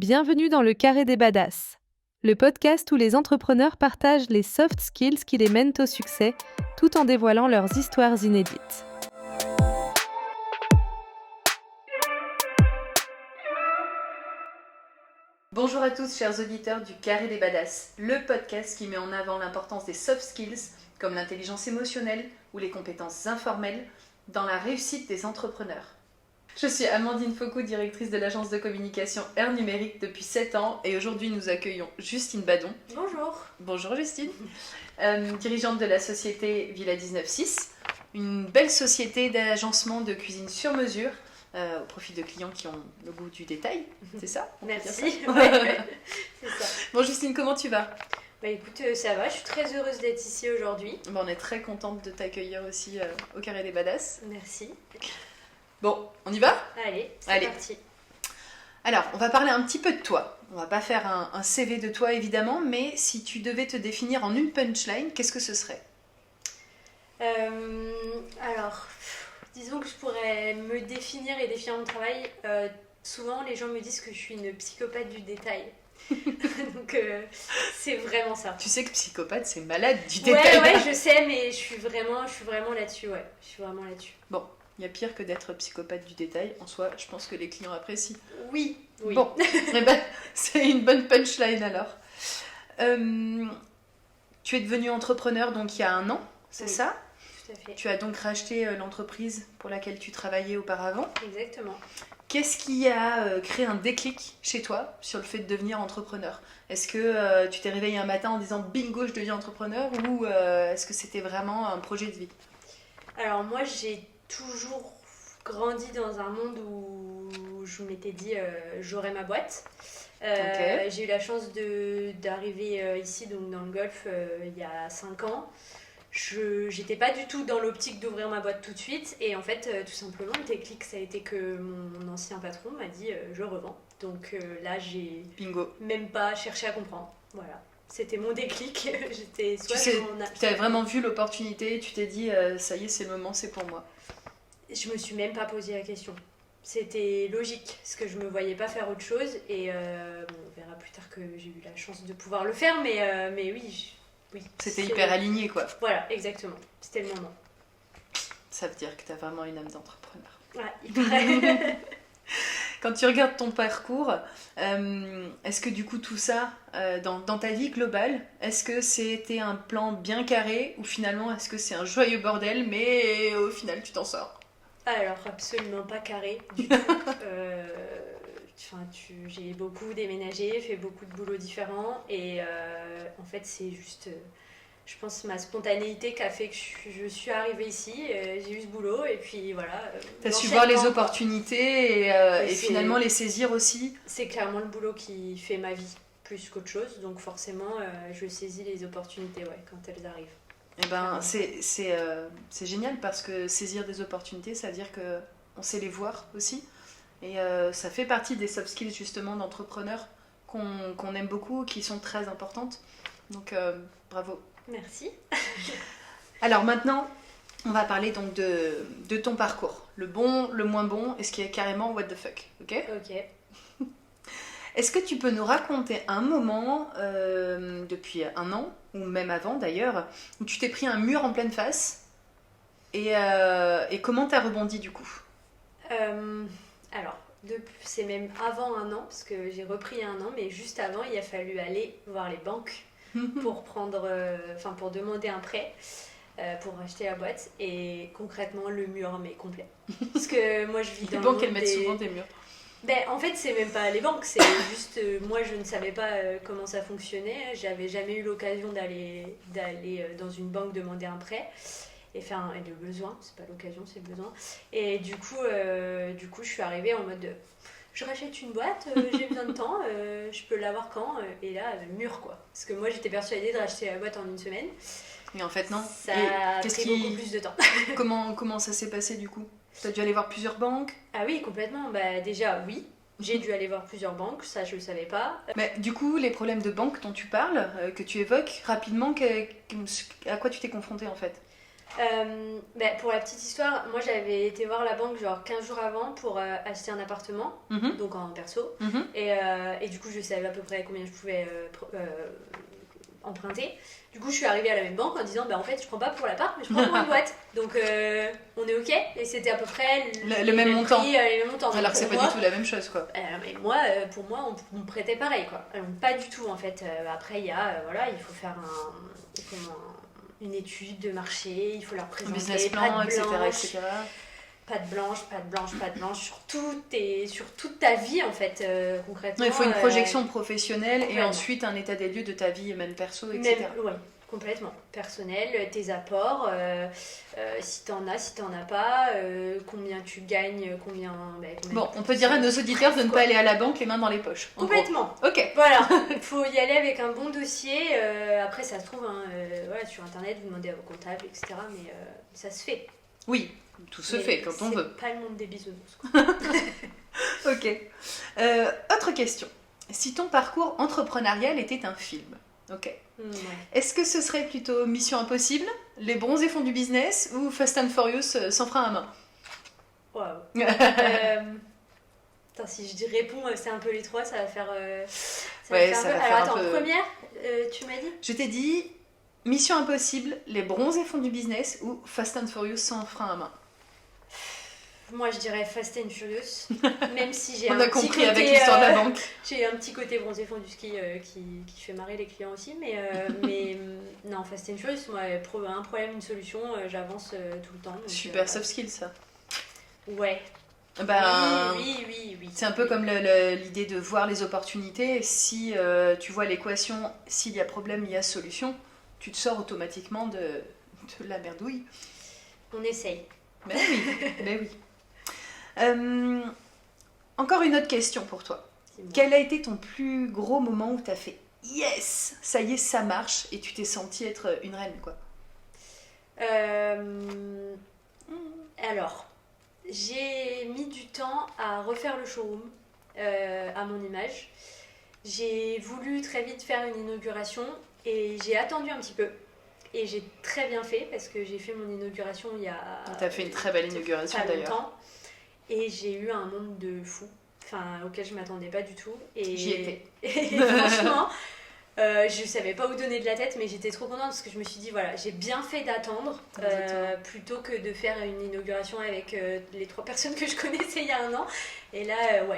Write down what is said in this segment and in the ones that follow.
Bienvenue dans le Carré des Badass, le podcast où les entrepreneurs partagent les soft skills qui les mènent au succès, tout en dévoilant leurs histoires inédites. Bonjour à tous chers auditeurs du Carré des Badass, le podcast qui met en avant l'importance des soft skills comme l'intelligence émotionnelle ou les compétences informelles dans la réussite des entrepreneurs. Je suis Amandine Foucault, directrice de l'agence de communication Air Numérique depuis 7 ans et aujourd'hui nous accueillons Justine Badon. Bonjour. Bonjour Justine. Dirigeante de la société Villa 196, une belle société d'agencement de cuisine sur mesure au profit de clients qui ont le goût du détail, c'est ça? Merci. Ça Ouais, c'est ça. Bon Justine, comment tu vas? Bah écoute, ça va, je suis très heureuse d'être ici aujourd'hui. Bon, on est très contente de t'accueillir aussi au Carré des Badass. Merci. Bon, on y va? Allez, c'est Allez. parti. Alors, on va parler un petit peu de toi. On va pas faire un CV de toi évidemment, mais si tu devais te définir en une punchline, qu'est-ce que ce serait? Alors, disons que je pourrais me définir et définir mon travail. Souvent, les gens me disent que je suis une psychopathe du détail. Donc, c'est vraiment ça. Tu sais que psychopathe, c'est malade du détail. Ouais, je sais, mais je suis vraiment là-dessus, ouais. Je suis vraiment là-dessus. Bon, il y a pire que d'être psychopathe du détail. En soi, je pense que les clients apprécient. Oui. Bon, eh ben, c'est une bonne punchline alors. Tu es devenue entrepreneur donc il y a 1 an, c'est Oui. ça? Tout à fait. Tu as donc racheté l'entreprise pour laquelle tu travaillais auparavant. Exactement. Qu'est-ce qui a créé un déclic chez toi sur le fait de devenir entrepreneur? Est-ce que tu t'es réveillé un matin en disant bingo, je deviens entrepreneur, ou est-ce que c'était vraiment un projet de vie? Alors moi j'ai toujours grandi dans un monde où je m'étais dit j'aurai ma boîte. Ok. J'ai eu la chance d'arriver ici donc dans le Golfe il y a 5 ans. J'étais pas du tout dans l'optique d'ouvrir ma boîte tout de suite et en fait tout simplement le déclic ça a été que mon ancien patron m'a dit je revends. Donc là j'ai Bingo. même pas cherché à comprendre. Voilà. C'était mon déclic. J'étais Tu soit as vraiment vu l'opportunité, tu t'es dit ça y est, c'est le moment, c'est pour moi. Je me suis même pas posé la question. C'était logique, parce que je me voyais pas faire autre chose. Et on verra plus tard que j'ai eu la chance de pouvoir le faire, mais oui. Oui. C'était hyper aligné quoi. Voilà, exactement. C'était le moment. Ça veut dire que tu as vraiment une âme d'entrepreneur. Ouais, il paraît. Quand tu regardes ton parcours, est-ce que du coup tout ça, dans ta vie globale, est-ce que c'était un plan bien carré ou finalement est-ce que c'est un joyeux bordel mais au final tu t'en sors? Alors, absolument pas carré du tout. J'ai beaucoup déménagé, fait beaucoup de boulots différents et en fait c'est juste... je pense ma spontanéité qui a fait que je suis arrivée ici, j'ai eu ce boulot et puis voilà. T'as su voir les l'enchaînement, quoi. opportunités et c'est- finalement les saisir aussi. C'est clairement le boulot qui fait ma vie plus qu'autre chose, donc forcément je saisis les opportunités quand elles arrivent. Et ben c'est génial parce que saisir des opportunités, ça veut dire qu'on sait les voir aussi. Et ça fait partie des soft skills justement d'entrepreneurs qu'on aime beaucoup, qui sont très importantes. Donc bravo. Merci. Alors maintenant, on va parler donc de ton parcours. Le bon, le moins bon, et ce qui est carrément what the fuck. Ok ? Ok. Est-ce que tu peux nous raconter un moment, depuis 1 an, ou même avant d'ailleurs, où tu t'es pris un mur en pleine face et comment t'as rebondi du coup? Alors, c'est même avant 1 an, parce que j'ai repris il y a 1 an, mais juste avant, il a fallu aller voir les banques pour pour demander un prêt pour acheter la boîte. Et concrètement, le mur m'est complet. Parce que moi, je vis dans Les le banques, monde elles mettent souvent des murs. En fait, c'est même pas les banques, c'est juste moi je ne savais pas comment ça fonctionnait. J'avais jamais eu l'occasion d'aller dans une banque demander un prêt et faire le besoin, c'est pas l'occasion, c'est le besoin. Et du coup, je suis arrivée en mode je rachète une boîte, j'ai besoin de temps, je peux l'avoir quand et là, mur quoi. Parce que moi j'étais persuadée de racheter la boîte en 1 semaine. Et en fait, non. Ça a pris beaucoup plus de temps. Comment ça s'est passé du coup? T'as dû aller voir plusieurs banques? Ah oui, complètement. Déjà, oui. J'ai dû aller voir plusieurs banques, ça je le savais pas. Mais du coup, les problèmes de banque dont tu parles, que tu évoques rapidement, à quoi tu t'es confrontée en fait? Pour la petite histoire, moi j'avais été voir la banque genre 15 jours avant pour acheter un appartement, donc en perso. Et du coup je savais à peu près combien je pouvais emprunter. Du coup je suis arrivée à la même banque en disant en fait je prends pas pour l'appart mais je prends pour une boîte. Donc on est ok. Et c'était à peu près le même montant. Les mêmes montants. Alors que c'est pas du tout la même chose quoi. Mais moi, pour moi on me prêtait pareil quoi. Pas du tout en fait. Après il y a, il faut faire une étude de marché, il faut leur présenter un business plan, etc. Patte blanche sur toute ta vie en fait, concrètement. Il faut une projection professionnelle et ensuite un état des lieux de ta vie, même perso, etc. Oui, complètement. Personnel, tes apports, si t'en as pas, combien tu gagnes, combien on peut dire à nos auditeurs de ne pas aller à la banque les mains dans les poches. Complètement. Ok. Voilà, il faut y aller avec un bon dossier. Après, ça se trouve, sur internet, vous demandez à vos comptables, etc. Mais ça se fait. Oui, tout se fait quand on veut. C'est pas le monde des bisounours. Ok. Autre question. Si ton parcours entrepreneurial était un film, ok. Est-ce que ce serait plutôt Mission Impossible, Les Bronzés Fonds du Business ou Fast and Furious sans frein à main? Waouh. Si je réponds, c'est un peu les trois, ça va faire. Alors attends, première, tu m'as dit? Je t'ai dit Mission Impossible, Les Bronzés Fonds du Business ou Fast and Furious sans frein à main. Moi je dirais Fast and Furious, même si j'ai On a compris avec l'histoire de la banque. J'ai un petit côté bronzé fond du ski qui fait marrer les clients aussi, mais non, Fast and Furious, moi, un problème, une solution, j'avance tout le temps. Donc, super soft skill ça. Ouais. Oui. C'est un peu comme l'idée de voir les opportunités. Si tu vois l'équation, s'il y a problème, il y a solution, tu te sors automatiquement de la merdouille. On essaye. Ben oui. Encore une autre question pour toi. Quel a été ton plus gros moment où tu as fait yes, ça y est, ça marche et tu t'es sentie être une reine quoi? Alors, j'ai mis du temps à refaire le showroom à mon image. J'ai voulu très vite faire une inauguration et j'ai attendu un petit peu. Et j'ai très bien fait parce que j'ai fait mon inauguration il y a... T'as fait une très belle inauguration d'ailleurs. Et j'ai eu un monde de fou, auquel je m'attendais pas du tout. Et j'y étais. Et franchement, je savais pas où donner de la tête, mais j'étais trop contente parce que je me suis dit, voilà, j'ai bien fait d'attendre plutôt que de faire une inauguration avec les 3 personnes que je connaissais il y a un an. Et là,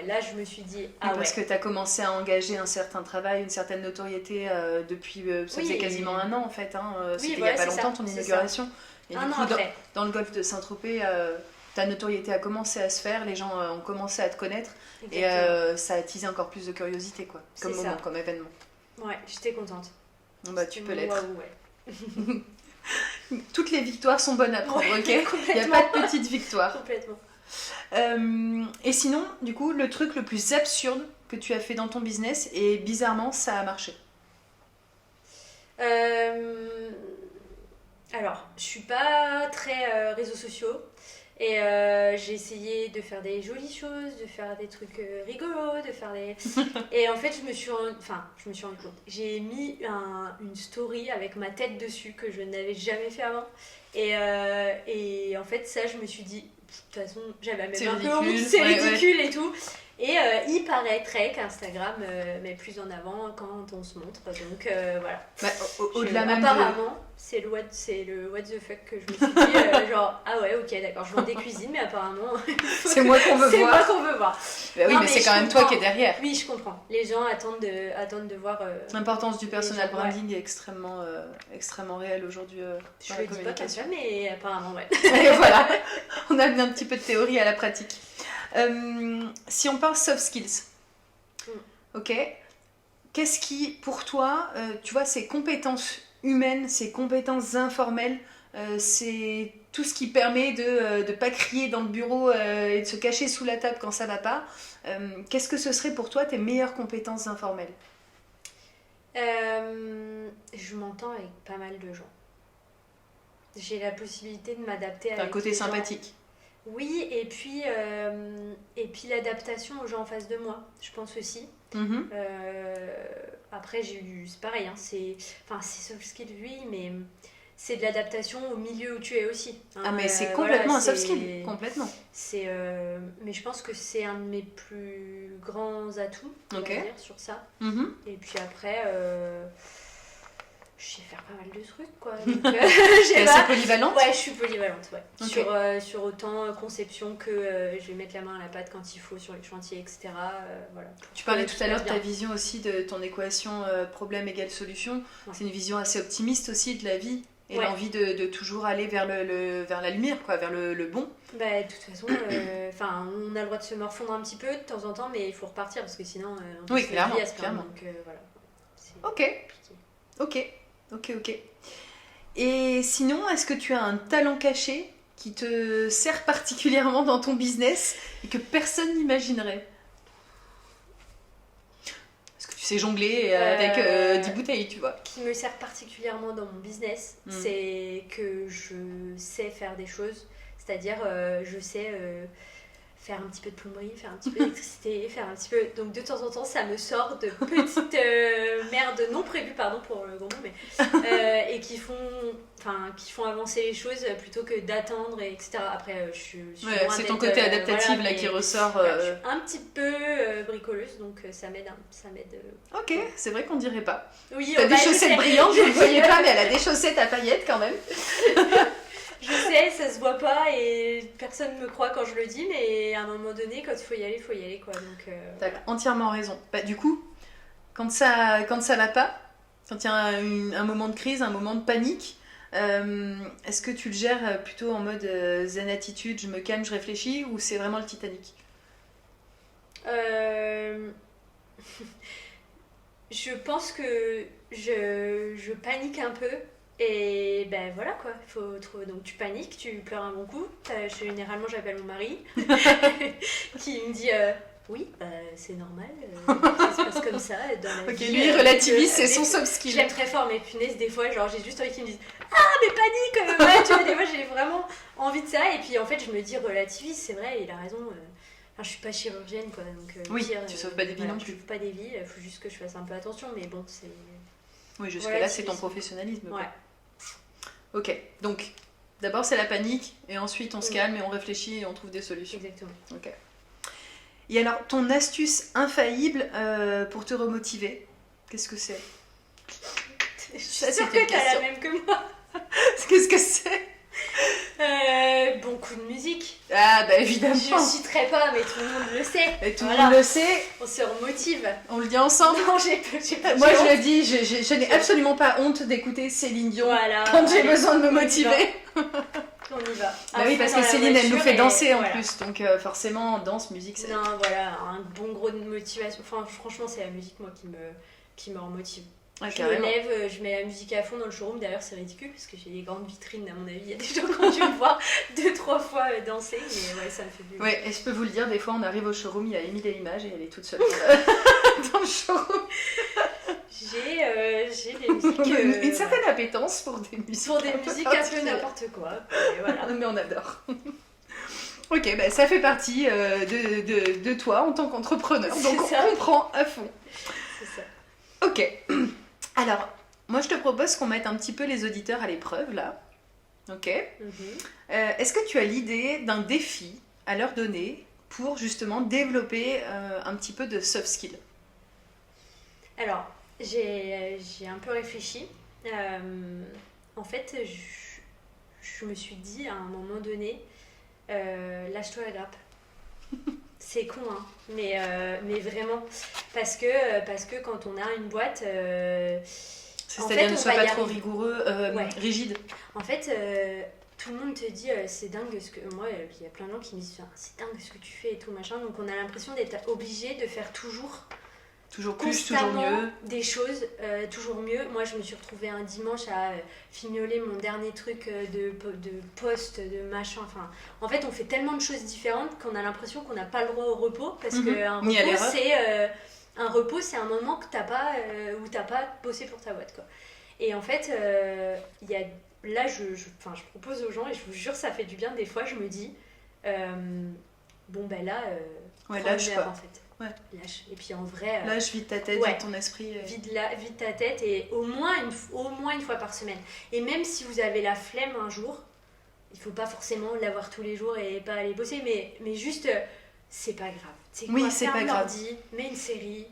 là je me suis dit, parce que tu as commencé à engager un certain travail, une certaine notoriété depuis, ça faisait quasiment un an en fait, c'était il y a pas longtemps ton inauguration. Et du coup, dans le golfe de Saint-Tropez, ta notoriété a commencé à se faire, les gens ont commencé à te connaître. Exactement. Et ça a attisé encore plus de curiosité quoi, comme moment, comme événement. Ouais, j'étais contente. Tu peux l'être. Ouais. Toutes les victoires sont bonnes à prendre, ok? Il n'y a pas de petites victoires. Complètement. Et sinon, du coup, le truc le plus absurde que tu as fait dans ton business et bizarrement, ça a marché. Alors, je suis pas très réseaux sociaux. Et j'ai essayé de faire des jolies choses, de faire des trucs rigolos, de faire des... Et en fait, je me suis rendu compte. J'ai mis une story avec ma tête dessus que je n'avais jamais fait avant. Et en fait, ça, je me suis dit, de toute façon, j'avais même un peu honte, c'est ridicule et tout. Et il paraîtrait qu'Instagram met plus en avant quand on se montre. Donc voilà. Au-delà même apparemment, c'est le what the fuck que je me suis dit. Genre, ah ouais, ok, d'accord, je vends des cuisines, mais apparemment. C'est moi qu'on veut voir. C'est moi qu'on veut voir. Bah oui, mais c'est quand même toi qui es derrière. Oui, je comprends. Les gens attendent de voir. L'importance du personal branding est extrêmement réelle aujourd'hui. Je le dis pas comme ça, mais apparemment, ouais. Et voilà, on a mis un petit peu de théorie à la pratique. Si on parle soft skills, ok, qu'est-ce qui, pour toi, tu vois, ces compétences humaines, ces compétences informelles, c'est tout ce qui permet de ne pas crier dans le bureau et de se cacher sous la table quand ça va pas. Qu'est-ce que ce serait pour toi tes meilleures compétences informelles? Je m'entends avec pas mal de gens. J'ai la possibilité de m'adapter avec un côté sympathique. Oui, et puis l'adaptation aux gens en face de moi, je pense aussi. Après, c'est pareil, c'est soft skills, oui, mais c'est de l'adaptation au milieu où tu es aussi. Hein. Ah mais c'est complètement un soft c'est... skill, complètement. Mais je pense que c'est un de mes plus grands atouts, on va dire, sur ça. Et puis après, je sais faire pas mal de trucs, quoi. Donc, t'es assez polyvalente. Ouais, je suis polyvalente, ouais. Okay. Sur autant conception que je vais mettre la main à la pâte quand il faut sur les chantiers, etc. Voilà. Tu parlais tout à l'heure de ta vision aussi de ton équation problème égale solution. Ouais. C'est une vision assez optimiste aussi de la vie. Et l'envie de toujours aller vers la lumière, quoi, vers le bon. Bah, de toute façon, on a le droit de se morfondre un petit peu de temps en temps, mais il faut repartir parce que sinon, on oui, clairement, vie à se plaindre. Donc voilà. Ok. Et sinon, est-ce que tu as un talent caché qui te sert particulièrement dans ton business et que personne n'imaginerait ? Tu sais jongler avec 10 bouteilles, tu vois. Qui me sert particulièrement dans mon business, c'est que je sais faire des choses. C'est-à-dire, je sais faire un petit peu de plomberie, faire un petit peu d'électricité, faire un petit peu... Donc de temps en temps, ça me sort de petites merdes non prévues, pardon pour le gros mot, mais... et qui font avancer les choses plutôt que d'attendre, etc. Après, je suis c'est ton côté adaptatif là qui ressort. Je suis un petit peu bricoleuse, donc ça m'aide. Ok, c'est vrai qu'on dirait pas. Oui, t'as des chaussettes brillantes, je ne le voyais pas, mais elle a des chaussettes à paillettes quand même. Je sais, ça se voit pas et personne me croit quand je le dis, mais à un moment donné, quand il faut y aller, quoi. Donc, t'as entièrement raison. Bah, du coup, quand ça va pas, quand il y a un moment de crise, un moment de panique, est-ce que tu le gères plutôt en mode zen attitude, je me calme, je réfléchis, ou c'est vraiment le Titanic ? Je pense que je panique un peu. Et ben voilà quoi, faut trouver. Donc tu paniques, tu pleures un bon coup. Généralement j'appelle mon mari qui me dit oui, c'est normal, ça se passe comme ça dans la vie. Lui il relativise, c'est son soft skill. Je l'aime très fort, mais punaise, des fois genre j'ai juste envie qu'ils me disent ah mais panique ouais, tu vois, des fois j'ai vraiment envie de ça. Et puis en fait je me dis relativise, c'est vrai, il a raison. Je suis pas chirurgienne quoi, donc oui, tu sauves pas des vies non plus. Je sauve pas des vies, il faut juste que je fasse un peu attention, mais bon c'est... Oui, jusque-là c'est ton professionnalisme. Ouais. Ok, donc d'abord c'est la panique et ensuite on se calme et on réfléchit et on trouve des solutions. Exactement. Ok. Et alors, ton astuce infaillible pour te remotiver, qu'est-ce que c'est ? Je suis sûre que t'as la même que moi. Qu'est-ce que c'est ? Bon coup de musique. Ah bah évidemment. Je citerai pas, mais tout le monde le sait. Et tout le monde le sait. On se remotive. On le dit ensemble. Non, j'ai moi je le dis, je n'ai absolument pas honte d'écouter Céline Dion quand j'ai besoin de me motiver. On y va. Bah oui, parce que Céline elle nous fait danser en plus, donc forcément danse, musique, c'est... Non, voilà, un bon gros de motivation. Enfin, franchement, c'est la musique moi qui me remotive. Je me lève, je mets la musique à fond dans le showroom. D'ailleurs, c'est ridicule parce que j'ai des grandes vitrines. À mon avis, il y a des gens qui ont dû me voir 2-3 fois danser. Mais ouais, ça me fait du bien. Ouais, et je peux vous le dire, des fois, on arrive au showroom, il y a Émilie Limage et elle est toute seule dans le showroom. J'ai des musiques... une certaine appétence pour des musiques. Pour des musiques un peu n'importe quoi. Et voilà. Mais on adore. Ok, bah, ça fait partie de toi en tant qu'entrepreneur. Donc on comprend à fond. C'est ça. Ok. Alors, moi je te propose qu'on mette un petit peu les auditeurs à l'épreuve là. Ok. Est-ce que tu as l'idée d'un défi à leur donner pour justement développer un petit peu de soft skills ? Alors, j'ai un peu réfléchi. En fait, je me suis dit à un moment donné, lâche-toi la grappe. C'est con, hein, mais vraiment. Parce que quand on a une boîte... c'est-à-dire ne sois pas trop rigoureux, rigide. En fait, tout le monde te dit, c'est dingue ce que... Moi, il y a plein de gens qui me disent, c'est dingue ce que tu fais et tout, machin. Donc on a l'impression d'être obligé de faire toujours plus, toujours mieux. Des choses, toujours mieux. Moi, je me suis retrouvée un dimanche à fignoler mon dernier truc de post, de machin. Enfin, en fait, on fait tellement de choses différentes qu'on a l'impression qu'on n'a pas le droit au repos. Parce qu'un repos, c'est un moment que t'as pas, où t'as pas bossé pour ta boîte, quoi. Et en fait, là, je propose aux gens, et je vous jure, ça fait du bien. Des fois, je me dis, bon, ben là, lâche, quoi. En fait. Ouais. Lâche. Et puis en vrai, Lâche, vide ta tête, ouais. vide ton esprit. vide ta tête et au moins une fois par semaine. Et même si vous avez la flemme un jour, il faut pas forcément l'avoir tous les jours et pas aller bosser, mais juste, c'est pas grave. C'est quoi, Oui, c'est pas ferme grave. l'ordi, mets une série,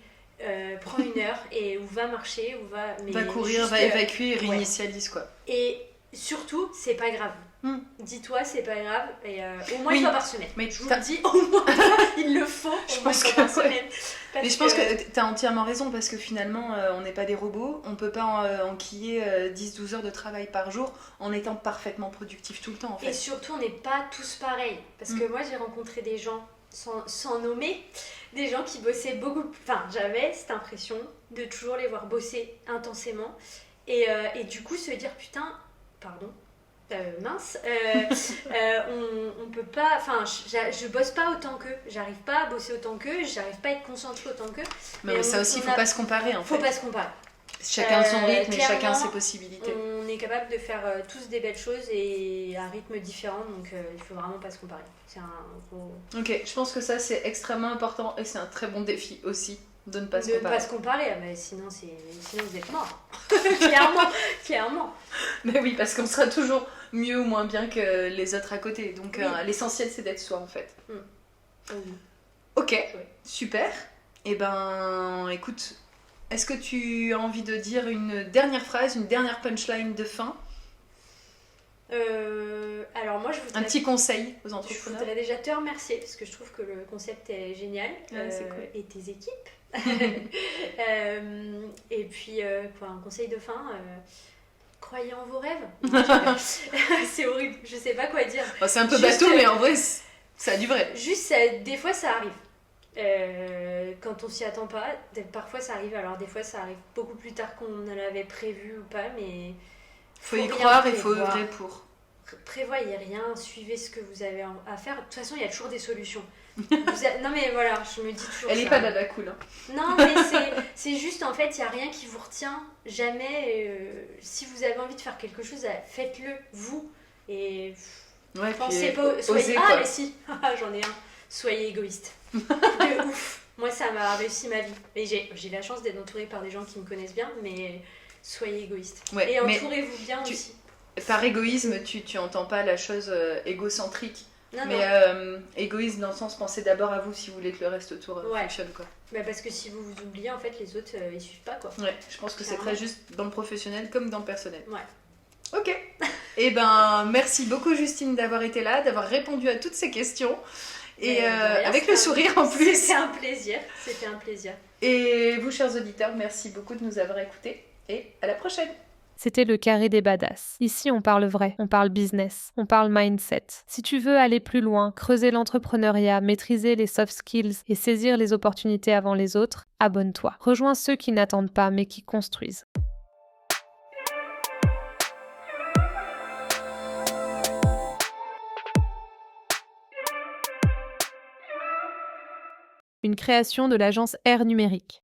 prends une heure et ou va marcher, ou va... Mais Va courir, juste, va évacuer et ouais. réinitialise, quoi. Et surtout, c'est pas grave. Dis-toi, c'est pas grave. Et au moins Oui. une fois par semaine. Mais je vous le dis, au moins, il le faut Je au moins pense une que- fois par semaine. Mais je pense que tu as entièrement raison parce que finalement, on n'est pas des robots. On peut pas enquiller 10-12 heures de travail par jour en étant parfaitement productif tout le temps, en fait. Et surtout, on n'est pas tous pareils. Parce que moi, j'ai rencontré des gens, sans nommer, des gens qui bossaient beaucoup. Enfin, j'avais cette impression de toujours les voir bosser intensément. Et du coup, se dire, putain, pardon. Mince, on peut pas, enfin je bosse pas autant qu'eux, j'arrive pas à bosser autant qu'eux, j'arrive pas à être concentrée autant qu'eux. Mais ça aussi, faut pas se comparer, en fait. Faut pas se comparer. Chacun son rythme et clairement, chacun ses possibilités. On est capable de faire tous des belles choses et à un rythme différent, donc il faut vraiment pas se comparer. C'est un gros... Ok, je pense que ça c'est extrêmement important et c'est un très bon défi aussi de ne pas se De comparer. pas se comparer, mais sinon vous êtes mort. clairement. Mais oui, parce qu'on sera toujours mieux ou moins bien que les autres à côté. Donc l'essentiel c'est d'être soi en fait. Ok, super. Et ben écoute, est-ce que tu as envie de dire une dernière phrase, une dernière punchline de fin? Alors moi je voudrais... Un petit conseil aux Je entrepreneurs. voudrais déjà te remercier parce que je trouve que le concept est génial. C'est cool. Et tes équipes. Et puis quoi, un conseil de fin, croyez en vos rêves. Non, c'est horrible, je sais pas quoi dire. Bon, c'est un peu Juste, bateau mais en vrai ça a du vrai. Juste des fois ça arrive. Quand on s'y attend pas, parfois ça arrive. Alors des fois ça arrive beaucoup plus tard qu'on en avait prévu ou pas, mais Faut y rien croire et faut prévoir. œuvrer pour. Prévoyez rien, suivez ce que vous avez à faire. De toute façon, il y a toujours des solutions. Non mais voilà, je me dis toujours Elle ça. est pas dada cool. Hein. Non mais c'est juste en fait, il n'y a rien qui vous retient. Jamais, si vous avez envie de faire quelque chose, faites-le vous. Et Ouais, pensez puis, pas, soyez... osez, Ah quoi. mais si, j'en ai un. Soyez égoïste. De ouf. Moi ça m'a réussi ma vie. Et j'ai la chance d'être entourée par des gens qui me connaissent bien, mais soyez égoïste. Ouais, Et mais entourez-vous bien aussi. par égoïsme, tu entends pas la chose égocentrique. Non, mais non. égoïste dans le sens, pensez d'abord à vous si vous voulez que le reste autour Ouais. fonctionne, quoi. Bah parce que si vous vous oubliez, en fait, les autres, ils suivent pas, quoi. Ouais, je pense que c'est Clairement. très juste dans le professionnel comme dans le personnel. Ouais. Ok. Et ben, merci beaucoup Justine d'avoir été là, d'avoir répondu à toutes ces questions. Et avec le sourire en plus. C'était un plaisir. C'était un plaisir. Et vous, chers auditeurs, merci beaucoup de nous avoir écoutés. Et à la prochaine. C'était le carré des badass. Ici, on parle vrai, on parle business, on parle mindset. Si tu veux aller plus loin, creuser l'entrepreneuriat, maîtriser les soft skills et saisir les opportunités avant les autres, abonne-toi. Rejoins ceux qui n'attendent pas mais qui construisent. Une création de l'agence Air Numérique.